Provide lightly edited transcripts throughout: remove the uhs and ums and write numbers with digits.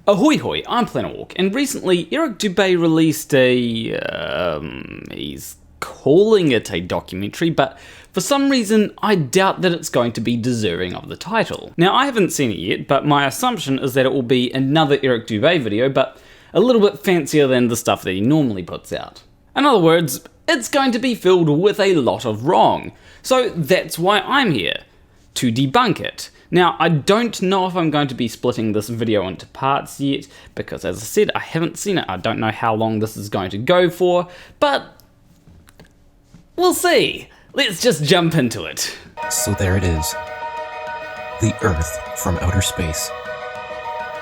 Ahoy hoy, I'm Planetwalk, and recently Eric Dubay released he's calling it a documentary, but for some reason I doubt that it's going to be deserving of the title. Now I haven't seen it yet, but my assumption is that it will be another Eric Dubay video, but a little bit fancier than the stuff that he normally puts out. In other words, it's going to be filled with a lot of wrong. So that's why I'm here, to debunk it. Now, I don't know if I'm going to be splitting this video into parts yet, because as I said, I haven't seen it. I don't know how long this is going to go for, but we'll see. Let's just jump into it. So there it is. The Earth from outer space.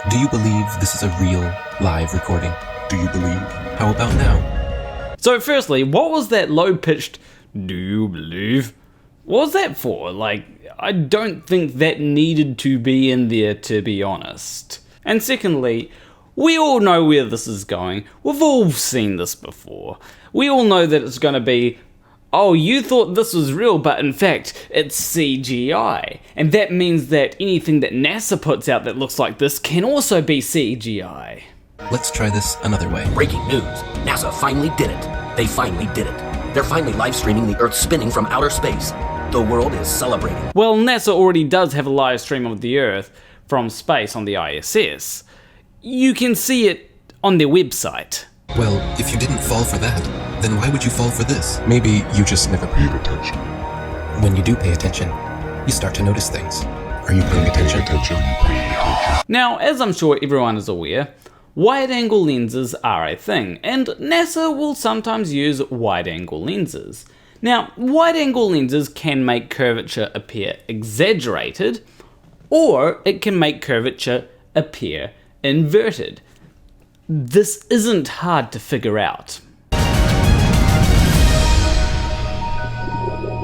Do you believe this is a real, live recording? Do you believe? How about now? So firstly, what was that low-pitched, do you believe? What was that for? Like, I don't think that needed to be in there, to be honest. And secondly, we all know where this is going. We've all seen this before. We all know that it's going to be, oh, you thought this was real, but in fact, it's CGI. And that means that anything that NASA puts out that looks like this can also be CGI. Let's try this another way. Breaking news. NASA finally did it. They finally did it. They're finally live streaming the Earth spinning from outer space. The world is celebrating. Well, NASA already does have a live stream of the Earth from space on the ISS. You can see it on their website. Well, if you didn't fall for that, then why would you fall for this? Maybe you just never paid attention. When you do pay attention, you start to notice things. Are you paying attention? Now, as I'm sure everyone is aware, wide-angle lenses are a thing, and NASA will sometimes use wide-angle lenses. Now, wide-angle lenses can make curvature appear exaggerated, or it can make curvature appear inverted. This isn't hard to figure out.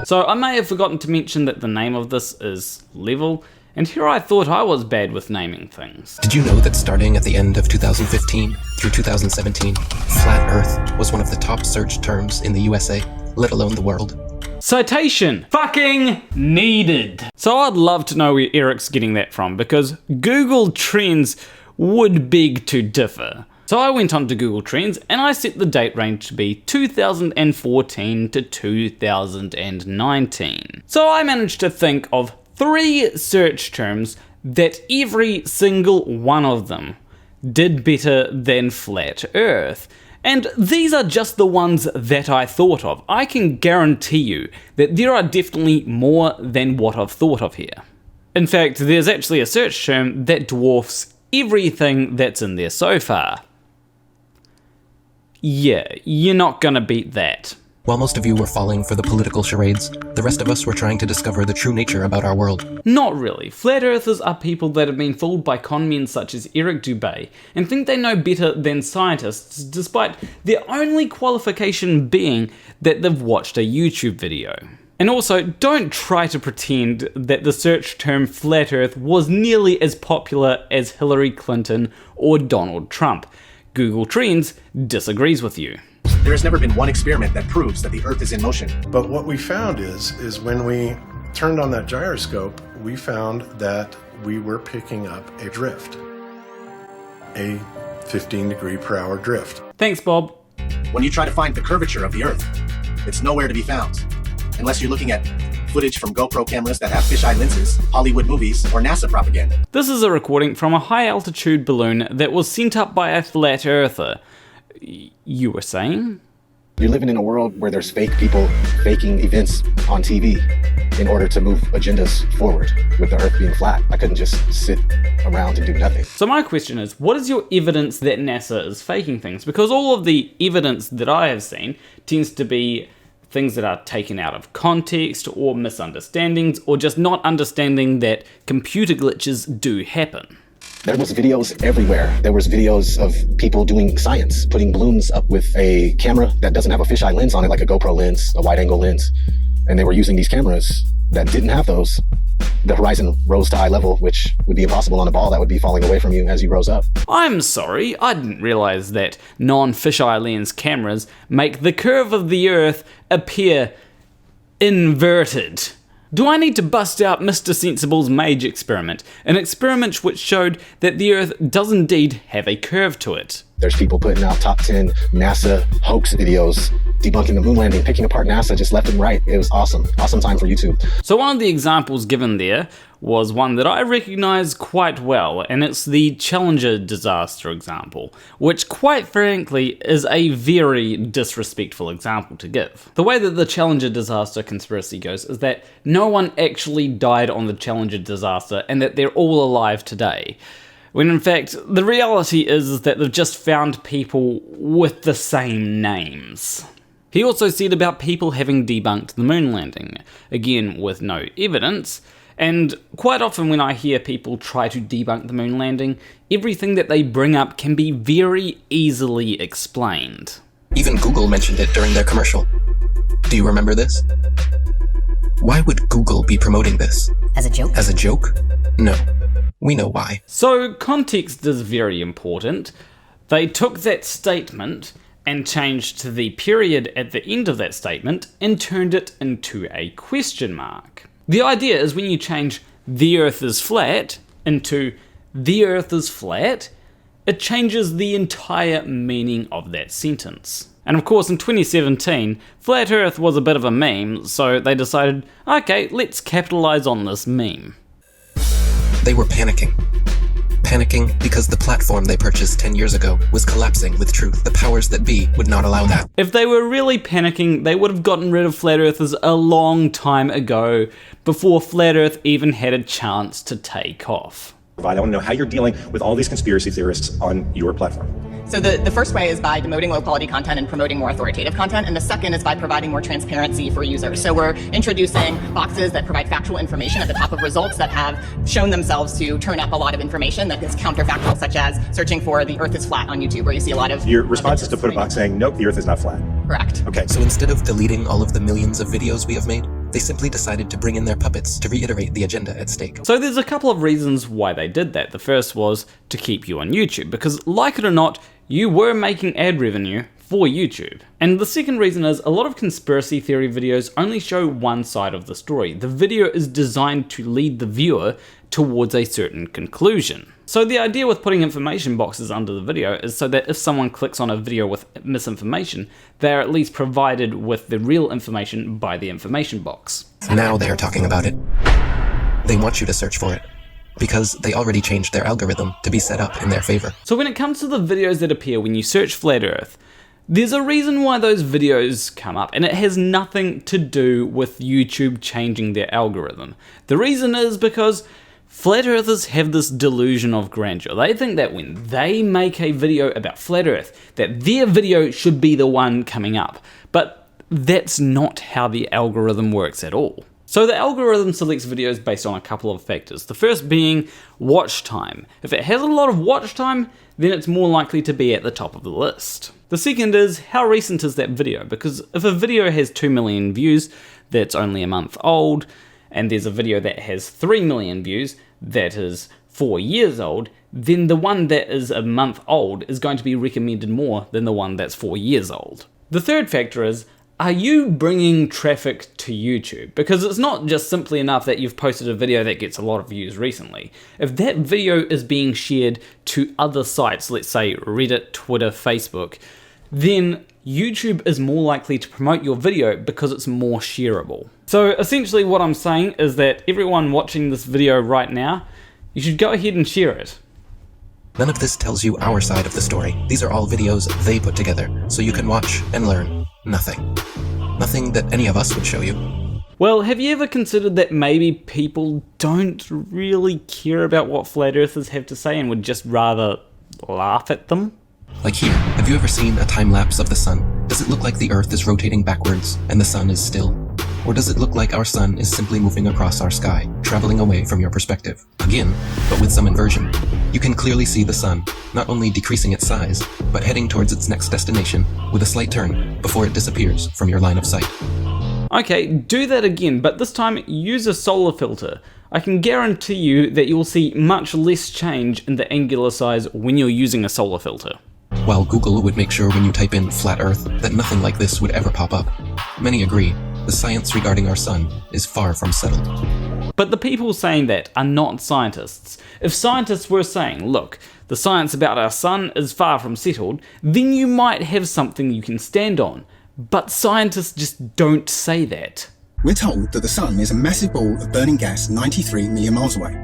So I may have forgotten to mention that the name of this is Level, and here I thought I was bad with naming things. Did you know that starting at the end of 2015 through 2017, flat Earth was one of the top search terms in the USA, let alone the world? Citation fucking needed. So I'd love to know where Eric's getting that from, because Google Trends would beg to differ. So I went on to Google Trends and I set the date range to be 2014 to 2019. So I managed to think of 3 search terms that every single one of them did better than flat Earth. And these are just the ones that I thought of. I can guarantee you that there are definitely more than what I've thought of here. In fact, there's actually a search term that dwarfs everything that's in there so far. Yeah, you're not gonna beat that. While most of you were falling for the political charades, the rest of us were trying to discover the true nature about our world. Not really. Flat earthers are people that have been fooled by con men such as Eric Dubay and think they know better than scientists, despite their only qualification being that they've watched a YouTube video. And also, don't try to pretend that the search term flat earth was nearly as popular as Hillary Clinton or Donald Trump. Google Trends disagrees with you. There has never been one experiment that proves that the Earth is in motion. But what we found is when we turned on that gyroscope, we found that we were picking up a drift. A 15-degree-per-hour drift. Thanks, Bob. When you try to find the curvature of the Earth, it's nowhere to be found. Unless you're looking at footage from GoPro cameras that have fisheye lenses, Hollywood movies, or NASA propaganda. This is a recording from a high-altitude balloon that was sent up by a flat earther. You were saying? You're living in a world where there's fake people faking events on TV in order to move agendas forward, with the Earth being flat. I couldn't just sit around and do nothing. So my question is, what is your evidence that NASA is faking things? Because all of the evidence that I have seen tends to be things that are taken out of context, or misunderstandings, or just not understanding that computer glitches do happen. There was videos everywhere. There was videos of people doing science, putting balloons up with a camera that doesn't have a fisheye lens on it, like a GoPro lens, a wide-angle lens. And they were using these cameras that didn't have those. The horizon rose to eye level, which would be impossible on a ball that would be falling away from you as you rose up. I'm sorry, I didn't realize that non-fisheye lens cameras make the curve of the Earth appear inverted. Do I need to bust out Mr. Sensible's Mage experiment? An experiment which showed that the Earth does indeed have a curve to it. There's people putting out top 10 NASA hoax videos, debunking the moon landing, picking apart NASA just left and right. It was awesome. Awesome time for YouTube. So one of the examples given there was one that I recognize quite well, and it's the Challenger disaster example, which quite frankly is a very disrespectful example to give. The way that the Challenger disaster conspiracy goes is that no one actually died on the Challenger disaster and that they're all alive today. When in fact, the reality is that they've just found people with the same names. He also said about people having debunked the moon landing, again with no evidence, and quite often when I hear people try to debunk the moon landing, everything that they bring up can be very easily explained. Even Google mentioned it during their commercial. Do you remember this? Why would Google be promoting this? As a joke? As a joke? No. We know why. So context is very important. They took that statement and changed to the period at the end of that statement and turned it into a question mark. The idea is when you change "the Earth is flat" into "the Earth is flat," it changes the entire meaning of that sentence. And of course in 2017, Flat Earth was a bit of a meme, so they decided, okay, let's capitalize on this meme. They were panicking. Panicking because the platform they purchased 10 years ago was collapsing with truth. The powers that be would not allow that. If they were really panicking, they would have gotten rid of Flat Earthers a long time ago, before Flat Earth even had a chance to take off. I want to know how you're dealing with all these conspiracy theorists on your platform. So the first way is by demoting low-quality content and promoting more authoritative content, and the second is by providing more transparency for users. So we're introducing boxes that provide factual information at the top of results that have shown themselves to turn up a lot of information that is counterfactual, such as searching for "the Earth is flat" on YouTube, where you see a lot of... Your response is to put a box saying, nope, the Earth is not flat. Correct. Okay. So instead of deleting all of the millions of videos we have made, they simply decided to bring in their puppets to reiterate the agenda at stake. So there's a couple of reasons why they did that. The first was to keep you on YouTube, because like it or not, you were making ad revenue for YouTube. And the second reason is a lot of conspiracy theory videos only show one side of the story. The video is designed to lead the viewer towards a certain conclusion. So the idea with putting information boxes under the video is so that if someone clicks on a video with misinformation, they're at least provided with the real information by the information box. Now they are talking about it. They want you to search for it, because they already changed their algorithm to be set up in their favor. So when it comes to the videos that appear when you search Flat Earth, there's a reason why those videos come up, and it has nothing to do with YouTube changing their algorithm. The reason is because Flat Earthers have this delusion of grandeur. They think that when they make a video about Flat Earth, that their video should be the one coming up. But that's not how the algorithm works at all. So the algorithm selects videos based on a couple of factors. The first being watch time. If it has a lot of watch time, then it's more likely to be at the top of the list. The second is how recent is that video, because if a video has 2 million views that's only a month old, and there's a video that has 3 million views that is 4 years old, then the one that is a month old is going to be recommended more than the one that's 4 years old. The third factor is, are you bringing traffic to YouTube? Because it's not just simply enough that you've posted a video that gets a lot of views recently. If that video is being shared to other sites, let's say Reddit, Twitter, Facebook, then YouTube is more likely to promote your video because it's more shareable. So essentially what I'm saying is that everyone watching this video right now, you should go ahead and share it. None of this tells you our side of the story. These are all videos they put together, so you can watch and learn nothing. Nothing that any of us would show you. Well, have you ever considered that maybe people don't really care about what Flat Earthers have to say and would just rather laugh at them? Like here, have you ever seen a time lapse of the sun? Does it look like the Earth is rotating backwards and the sun is still? Or does it look like our sun is simply moving across our sky, traveling away from your perspective? Again, but with some inversion. You can clearly see the sun, not only decreasing its size, but heading towards its next destination with a slight turn before it disappears from your line of sight. Okay, do that again, but this time use a solar filter. I can guarantee you that you'll see much less change in the angular size when you're using a solar filter. While Google would make sure when you type in flat Earth that nothing like this would ever pop up. Many agree, The science regarding our sun is far from settled. But the people saying that are not scientists. If scientists were saying, look, the science about our sun is far from settled, then you might have something you can stand on. But scientists just don't say that. We're told that the sun is a massive ball of burning gas 93 million miles away.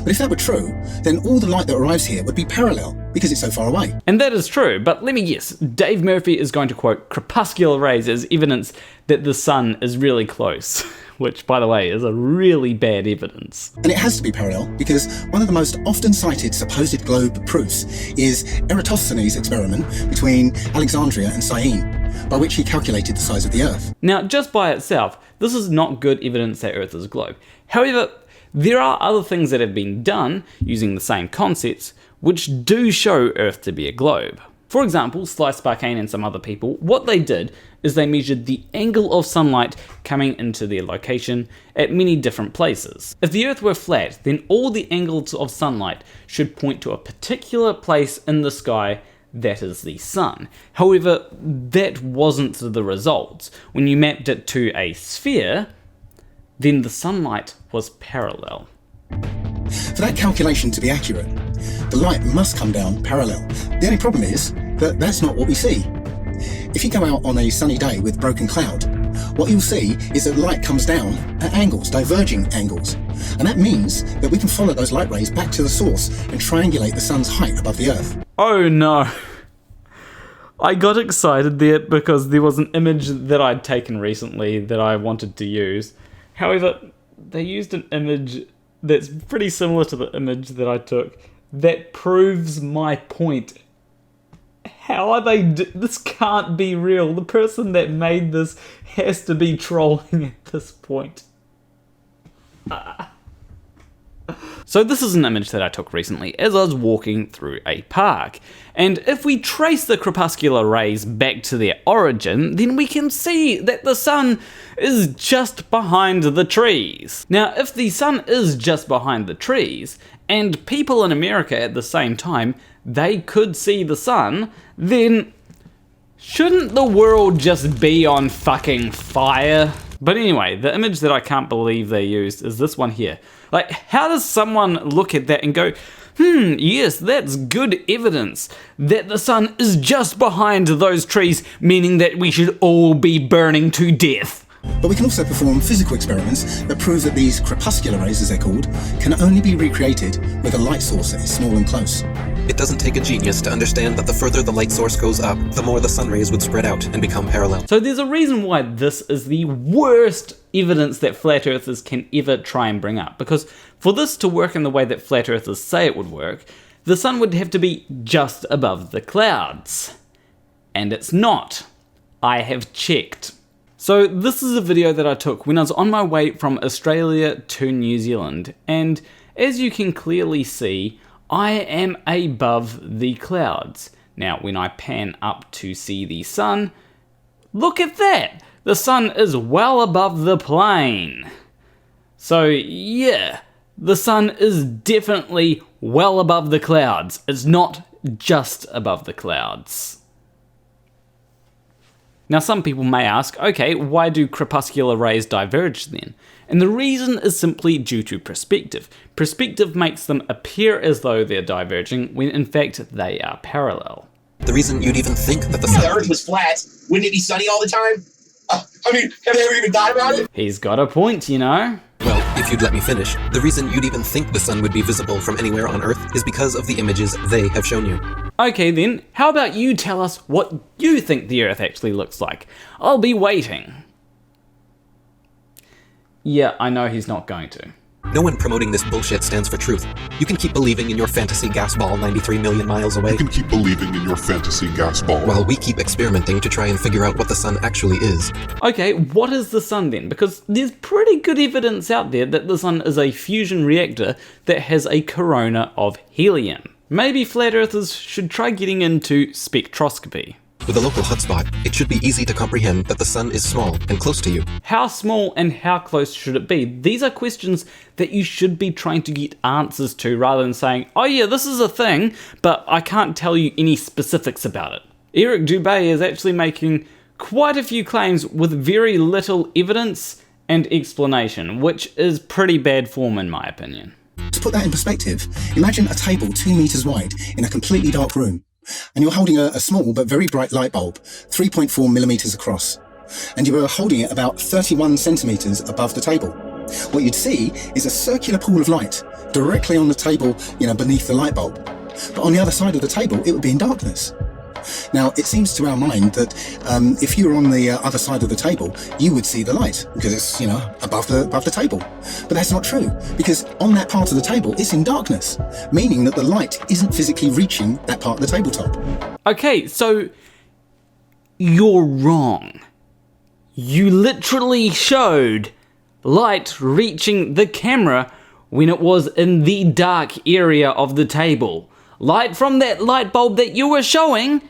But if that were true, then all the light that arrives here would be parallel, because it's so far away. And that is true, but let me guess, Dave Murphy is going to quote crepuscular rays as evidence that the sun is really close, which, by the way, is a really bad evidence. And it has to be parallel, because one of the most often cited supposed globe proofs is Eratosthenes' experiment between Alexandria and Syene, by which he calculated the size of the Earth. Now, just by itself, this is not good evidence that Earth is a globe. However, there are other things that have been done using the same concepts which do show Earth to be a globe. For example, Slice Barkane and some other people, what they did is they measured the angle of sunlight coming into their location at many different places. If the Earth were flat, then all the angles of sunlight should point to a particular place in the sky that is the sun. However, that wasn't the result. When you mapped it to a sphere, then the sunlight was parallel. For that calculation to be accurate, the light must come down parallel. The only problem is that that's not what we see. If you go out on a sunny day with broken cloud, what you'll see is that light comes down at angles, diverging angles. And that means that we can follow those light rays back to the source and triangulate the sun's height above the Earth. Oh no. I got excited there because there was an image that I'd taken recently that I wanted to use. However, they used an image that's pretty similar to the image that I took that proves my point. How are they this can't be real. The person that made this has to be trolling at this point. So this is an image that I took recently as I was walking through a park. And if we trace the crepuscular rays back to their origin, then we can see that the sun is just behind the trees. Now, if the sun is just behind the trees, and people in America at the same time, they could see the sun, then shouldn't the world just be on fucking fire? But anyway, the image that I can't believe they used is this one here. Like, how does someone look at that and go, yes, that's good evidence that the sun is just behind those trees, meaning that we should all be burning to death? But we can also perform physical experiments that prove that these crepuscular rays, as they're called, can only be recreated with a light source that is small and close. It doesn't take a genius to understand that the further the light source goes up, the more the sun rays would spread out and become parallel. So there's a reason why this is the worst evidence that flat earthers can ever try and bring up, because for this to work in the way that flat earthers say it would work, the sun would have to be just above the clouds. And it's not. I have checked. So this is a video that I took when I was on my way from Australia to New Zealand, and as you can clearly see, I am above the clouds. Now when I pan up to see the sun, look at that! The sun is well above the plane. So yeah, the sun is definitely well above the clouds. It's not just above the clouds. Now some people may ask, okay, why do crepuscular rays diverge then? And the reason is simply due to perspective. Perspective makes them appear as though they're diverging when in fact they are parallel. The reason you'd even think that the If the Earth was flat, wouldn't it be sunny all the time? I mean, have they ever even thought about it? He's got a point, you know? Well, if you'd let me finish, the reason you'd even think the sun would be visible from anywhere on Earth is because of the images they have shown you. Okay then, how about you tell us what you think the Earth actually looks like? I'll be waiting. Yeah, I know he's not going to. No one promoting this bullshit stands for truth. You can keep believing in your fantasy gas ball 93 million miles away. You can keep believing in your fantasy gas ball. While we keep experimenting to try and figure out what the sun actually is. Okay, what is the sun then? Because there's pretty good evidence out there that the sun is a fusion reactor that has a corona of helium. Maybe flat earthers should try getting into spectroscopy. With a local hotspot, it should be easy to comprehend that the sun is small and close to you. How small and how close should it be? These are questions that you should be trying to get answers to rather than saying, oh yeah, this is a thing, but I can't tell you any specifics about it. Eric Dubay is actually making quite a few claims with very little evidence and explanation, which is pretty bad form in my opinion. To put that in perspective, imagine a table 2 meters wide in a completely dark room, and you're holding a small but very bright light bulb, 3.4 millimeters across, and you were holding it about 31 centimeters above the table. What you'd see is a circular pool of light directly on the table, beneath the light bulb. But on the other side of the table, it would be in darkness. Now, it seems to our mind that if you were on the other side of the table, you would see the light because it's, above the table. But that's not true, because on that part of the table, it's in darkness, meaning that the light isn't physically reaching that part of the tabletop. Okay, so you're wrong. You literally showed light reaching the camera when it was in the dark area of the table. Light from that light bulb that you were showing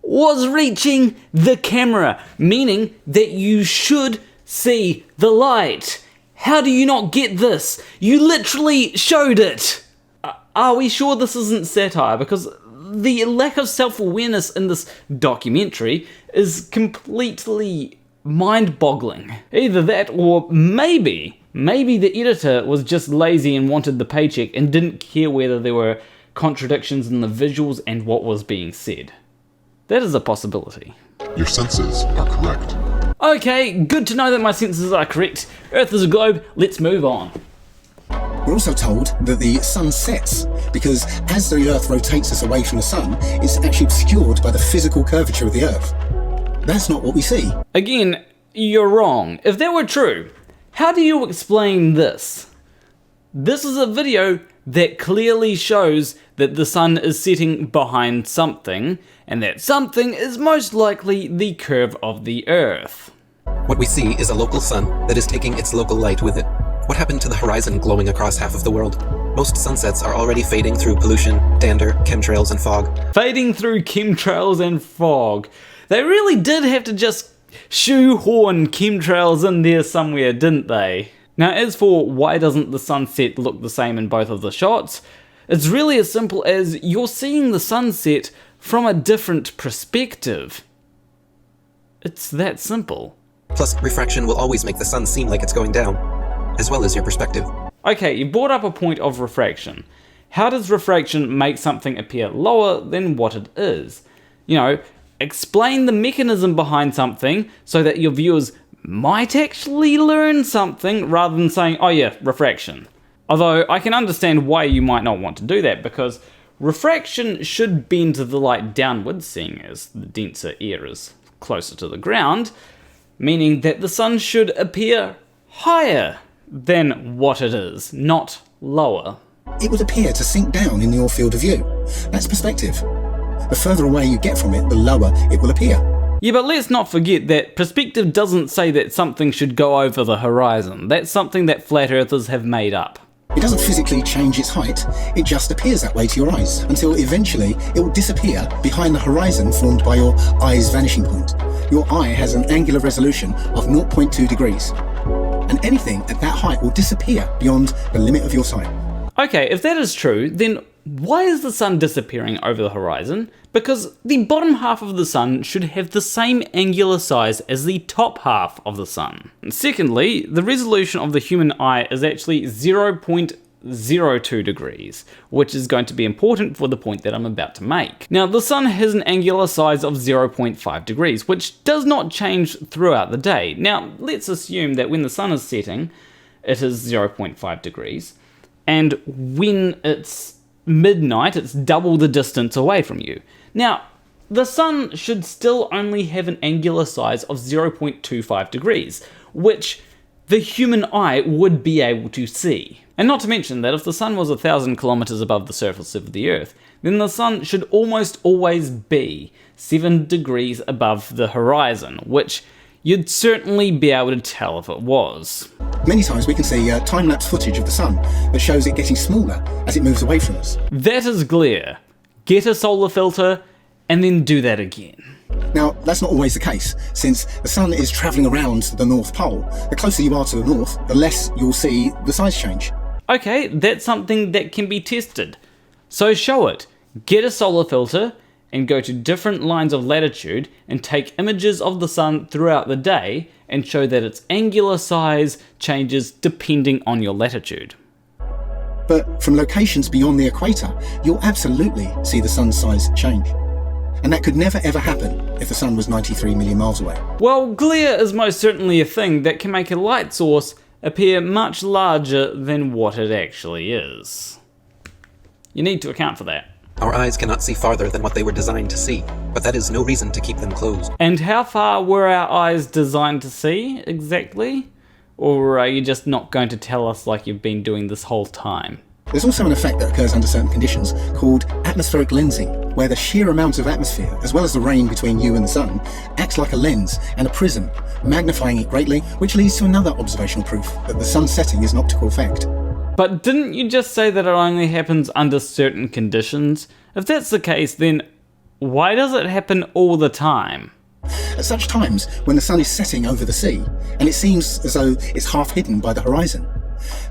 was reaching the camera, meaning that you should see the light. How do you not get this? You literally showed it. Are we sure this isn't satire? Because the lack of self-awareness in this documentary is completely mind-boggling. Either that, or maybe the editor was just lazy and wanted the paycheck and didn't care whether there were contradictions in the visuals and what was being said. That is a possibility. Your senses are correct. Okay, good to know that my senses are correct. Earth is a globe, let's move on. We're also told that the sun sets because as the Earth rotates us away from the sun, it's actually obscured by the physical curvature of the Earth. That's not what we see. Again, you're wrong. If that were true, how do you explain this? This is a video that clearly shows that the sun is setting behind something, and that something is most likely the curve of the Earth. What we see is a local sun that is taking its local light with it. What happened to the horizon glowing across half of the world? Most sunsets are already fading through pollution, dander, chemtrails, and fog. Fading through chemtrails and fog. They really did have to just shoehorn chemtrails in there somewhere, didn't they? Now, as for why doesn't the sunset look the same in both of the shots, it's really as simple as you're seeing the sunset from a different perspective. It's that simple. Plus, refraction will always make the sun seem like it's going down, as well as your perspective. Okay, you brought up a point of refraction. How does refraction make something appear lower than what it is? Explain the mechanism behind something so that your viewers might actually learn something rather than saying, oh yeah, refraction. Although I can understand why you might not want to do that, because refraction should bend the light downwards, seeing as the denser air is closer to the ground, meaning that the sun should appear higher than what it is, not lower. It would appear to sink down in your field of view. That's perspective. The further away you get from it, the lower it will appear. Yeah, but let's not forget that perspective doesn't say that something should go over the horizon. That's something that flat earthers have made up. It doesn't physically change its height, it just appears that way to your eyes, until eventually it will disappear behind the horizon formed by your eye's vanishing point. Your eye has an angular resolution of 0.2 degrees, and anything at that height will disappear beyond the limit of your sight. Okay, if that is true, then why is the sun disappearing over the horizon? Because the bottom half of the sun should have the same angular size as the top half of the sun. And secondly, the resolution of the human eye is actually 0.02 degrees, which is going to be important for the point that I'm about to make. Now, the sun has an angular size of 0.5 degrees, which does not change throughout the day. Now, let's assume that when the sun is setting, it is 0.5 degrees, and when it's midnight, it's double the distance away from you. Now, the sun should still only have an angular size of 0.25 degrees, which the human eye would be able to see. And not to mention that if the sun was 1,000 kilometers above the surface of the Earth, then the sun should almost always be 7 degrees above the horizon, which you'd certainly be able to tell if it was. Many times we can see time-lapse footage of the sun that shows it getting smaller as it moves away from us. That is glare. Get a solar filter and then do that again. Now, that's not always the case, since the sun is travelling around the North Pole. The closer you are to the north, the less you'll see the size change. Okay, that's something that can be tested. So show it. Get a solar filter and go to different lines of latitude and take images of the sun throughout the day and show that its angular size changes depending on your latitude. But from locations beyond the equator, you'll absolutely see the sun's size change. And that could never ever happen if the sun was 93 million miles away. Well, glare is most certainly a thing that can make a light source appear much larger than what it actually is. You need to account for that. Our eyes cannot see farther than what they were designed to see, but that is no reason to keep them closed. And how far were our eyes designed to see, exactly? Or are you just not going to tell us like you've been doing this whole time? There's also an effect that occurs under certain conditions called atmospheric lensing, where the sheer amount of atmosphere, as well as the rain between you and the sun, acts like a lens and a prism, magnifying it greatly, which leads to another observational proof that the sun's setting is an optical effect. But didn't you just say that it only happens under certain conditions? If that's the case, then why does it happen all the time? At such times, when the sun is setting over the sea, and it seems as though it's half hidden by the horizon,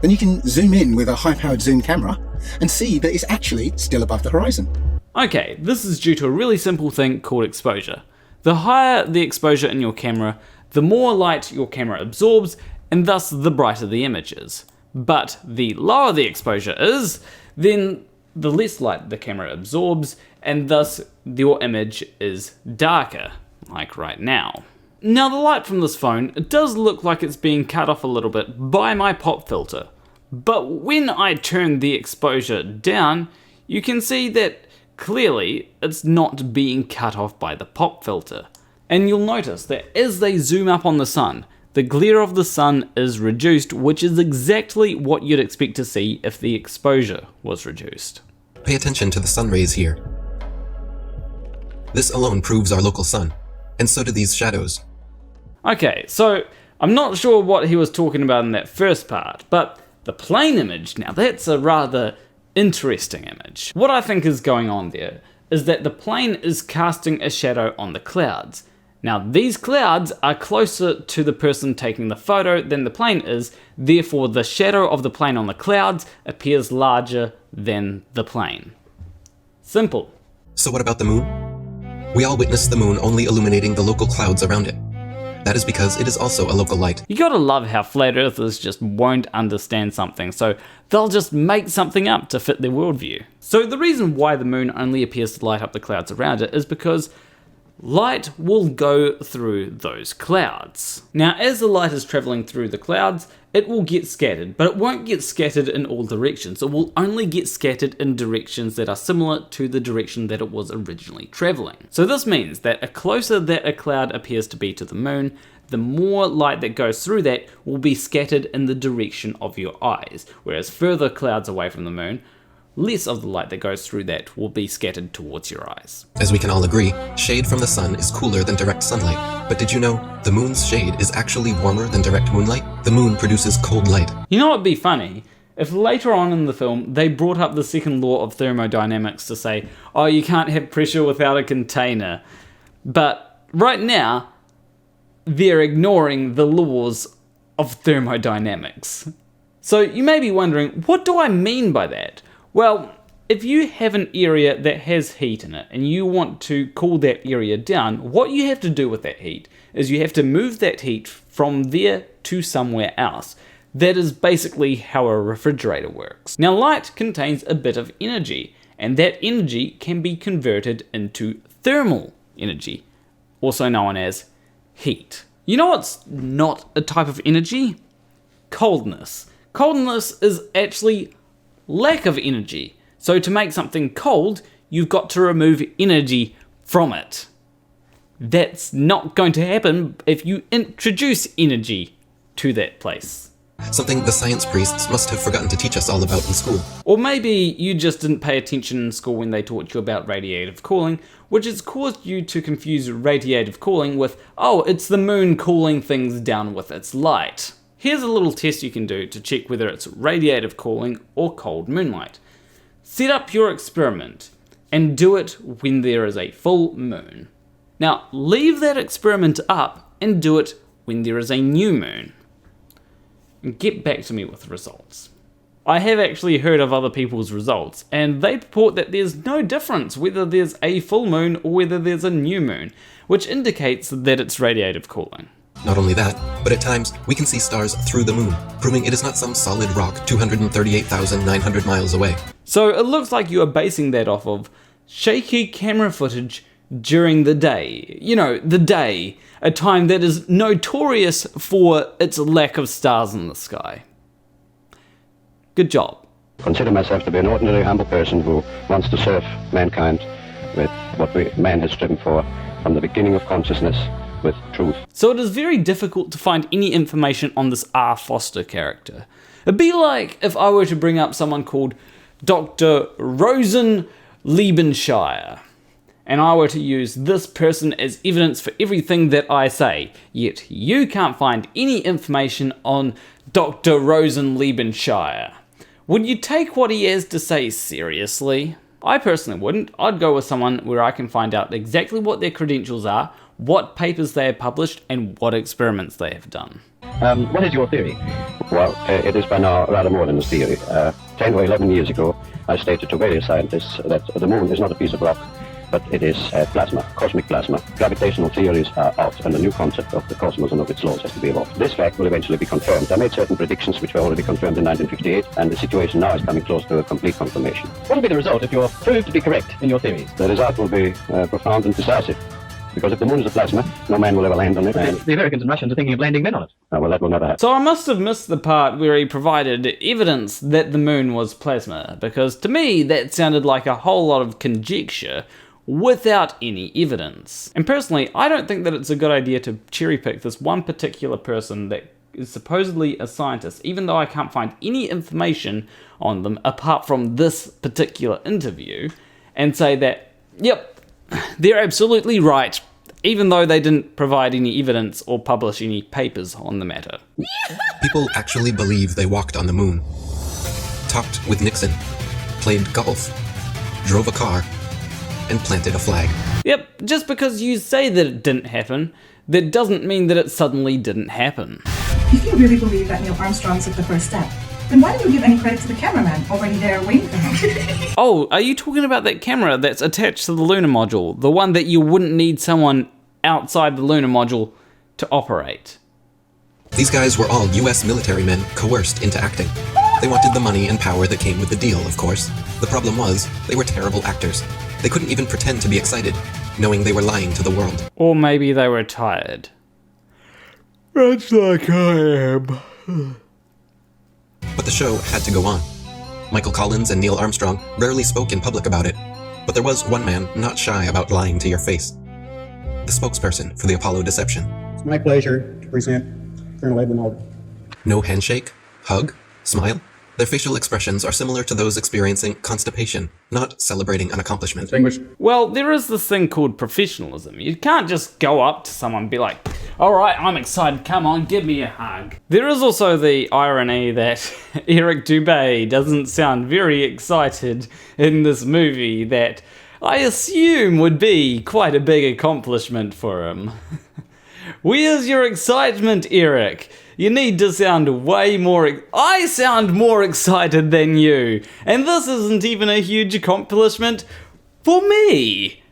then you can zoom in with a high-powered zoom camera and see that it's actually still above the horizon. Okay, this is due to a really simple thing called exposure. The higher the exposure in your camera, the more light your camera absorbs, and thus the brighter the image is. But the lower the exposure is, then the less light the camera absorbs, and thus your image is darker, like right now. Now the light from this phone, it does look like it's being cut off a little bit by my pop filter, but when I turn the exposure down, you can see that clearly it's not being cut off by the pop filter. And you'll notice that as they zoom up on the sun, the glare of the sun is reduced, which is exactly what you'd expect to see if the exposure was reduced. Pay attention to the sun rays here. This alone proves our local sun, and so do these shadows. Okay, so I'm not sure what he was talking about in that first part, but the plane image, now that's a rather interesting image. What I think is going on there is that the plane is casting a shadow on the clouds. Now these clouds are closer to the person taking the photo than the plane is, therefore the shadow of the plane on the clouds appears larger than the plane. Simple. So what about the moon? We all witness the moon only illuminating the local clouds around it. That is because it is also a local light. You gotta love how flat earthers just won't understand something, so they'll just make something up to fit their worldview. So the reason why the moon only appears to light up the clouds around it is because light will go through those clouds. Now, as the light is traveling through the clouds, it will get scattered, but it won't get scattered in all directions. It will only get scattered in directions that are similar to the direction that it was originally traveling. So this means that the closer that a cloud appears to be to the moon, the more light that goes through that will be scattered in the direction of your eyes, whereas further clouds away from the moon, less of the light that goes through that will be scattered towards your eyes. As we can all agree, shade from the sun is cooler than direct sunlight. But did you know, the moon's shade is actually warmer than direct moonlight? The moon produces cold light. You know what'd be funny? If later on in the film, they brought up the second law of thermodynamics to say, oh, you can't have pressure without a container. But right now, they're ignoring the laws of thermodynamics. So you may be wondering, what do I mean by that? Well, if you have an area that has heat in it and you want to cool that area down, what you have to do with that heat is you have to move that heat from there to somewhere else. That is basically how a refrigerator works. Now, light contains a bit of energy, and that energy can be converted into thermal energy, also known as heat. You know what's not a type of energy? Coldness. Coldness is actually lack of energy. So to make something cold, you've got to remove energy from it. That's not going to happen if you introduce energy to that place. Something the science priests must have forgotten to teach us all about in school. Or maybe you just didn't pay attention in school when they taught you about radiative cooling, which has caused you to confuse radiative cooling with, oh, it's the moon cooling things down with its light. Here's a little test you can do to check whether it's radiative cooling or cold moonlight. Set up your experiment and do it when there is a full moon. Now leave that experiment up and do it when there is a new moon. And get back to me with results. I have actually heard of other people's results, and they purport that there's no difference whether there's a full moon or whether there's a new moon, which indicates that it's radiative cooling. Not only that, but at times we can see stars through the moon, proving it is not some solid rock 238,900 miles away. So it looks like you are basing that off of shaky camera footage during the day. You know, the day, a time that is notorious for its lack of stars in the sky. Good job. Consider myself to be an ordinary, humble person who wants to serve mankind with what man has striven for from the beginning of consciousness, with truth. So it is very difficult to find any information on this R. Foster character. It'd be like if I were to bring up someone called Dr. Rosen Liebenshire, and I were to use this person as evidence for everything that I say, yet you can't find any information on Dr. Rosen Liebenshire. Would you take what he has to say seriously? I personally wouldn't. I'd go with someone where I can find out exactly what their credentials are, what papers they have published, and what experiments they have done. What is your theory? Well, it is by now rather more than a theory. 10 or 11 years ago, I stated to various scientists that the moon is not a piece of rock, but it is plasma, cosmic plasma. Gravitational theories are out, and a new concept of the cosmos and of its laws has to be evolved. This fact will eventually be confirmed. I made certain predictions which were already confirmed in 1958, and the situation now is coming close to a complete confirmation. What will be the result if you're proved to be correct in your theories? The result will be profound and decisive. Because if the moon is a plasma, no man will ever land on it. And the Americans and Russians are thinking of landing men on it. Well, that will never happen. So I must have missed the part where he provided evidence that the moon was plasma, because to me that sounded like a whole lot of conjecture without any evidence. And personally, I don't think that it's a good idea to cherry pick this one particular person that is supposedly a scientist, even though I can't find any information on them apart from this particular interview, and say that, yep, they're absolutely right, even though they didn't provide any evidence or publish any papers on the matter. People actually believe they walked on the moon, talked with Nixon, played golf, drove a car, and planted a flag. Yep, just because you say that it didn't happen, that doesn't mean that it suddenly didn't happen. If you really believe that Neil Armstrong took the first step, then why don't you give any credit to the cameraman already there waiting for him? Oh, are you talking about that camera that's attached to the lunar module? The one that you wouldn't need someone outside the lunar module to operate? These guys were all US military men coerced into acting. They wanted the money and power that came with the deal, of course. The problem was, they were terrible actors. They couldn't even pretend to be excited, knowing they were lying to the world. Or maybe they were tired. That's like I am. But the show had to go on. Michael Collins and Neil Armstrong rarely spoke in public about it, but there was one man not shy about lying to your face. The spokesperson for the Apollo deception. It's my pleasure to present Colonel Edwin Aldridge. No handshake, hug, smile. Their facial expressions are similar to those experiencing constipation, not celebrating an accomplishment. Well, there is this thing called professionalism. You can't just go up to someone and be like, alright, I'm excited, come on, give me a hug. There is also the irony that Eric Dubay doesn't sound very excited in this movie that I assume would be quite a big accomplishment for him. Where's your excitement, Eric? You need to sound way more... I sound more excited than you, and this isn't even a huge accomplishment for me.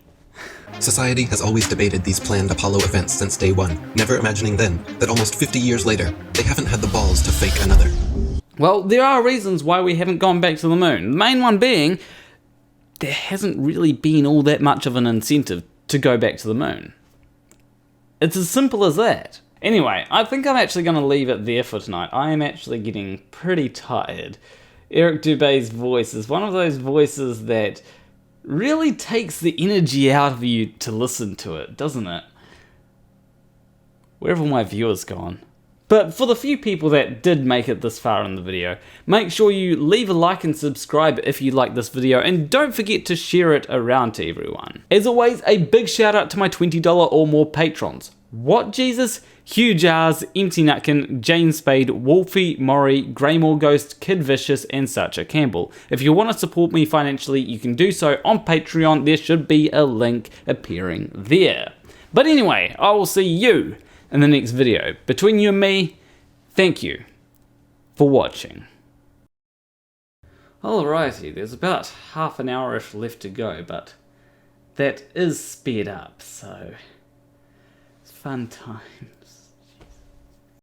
Society has always debated these planned Apollo events since day one, never imagining then that almost 50 years later, they haven't had the balls to fake another. Well, there are reasons why we haven't gone back to the moon. The main one being, there hasn't really been all that much of an incentive to go back to the moon. It's as simple as that. Anyway, I think I'm actually going to leave it there for tonight. I am actually getting pretty tired. Eric Dubay's voice is one of those voices that really takes the energy out of you to listen to it, doesn't it? Where have all my viewers gone? But for the few people that did make it this far in the video, make sure you leave a like and subscribe if you like this video, and don't forget to share it around to everyone. As always, a big shout out to my $20 or more patrons. What Jesus, Hugh Jarsz, M.C.Nutkin, Jane Spade, Wolfie, Morrie, Graymore Ghost, KidVicious, and Sacha Campbell. If you want to support me financially, you can do so on Patreon. There should be a link appearing there. But anyway, I will see you in the next video. Between you and me, thank you for watching. Alrighty, there's about half an hour-ish left to go, but that is sped up, so it's fun time.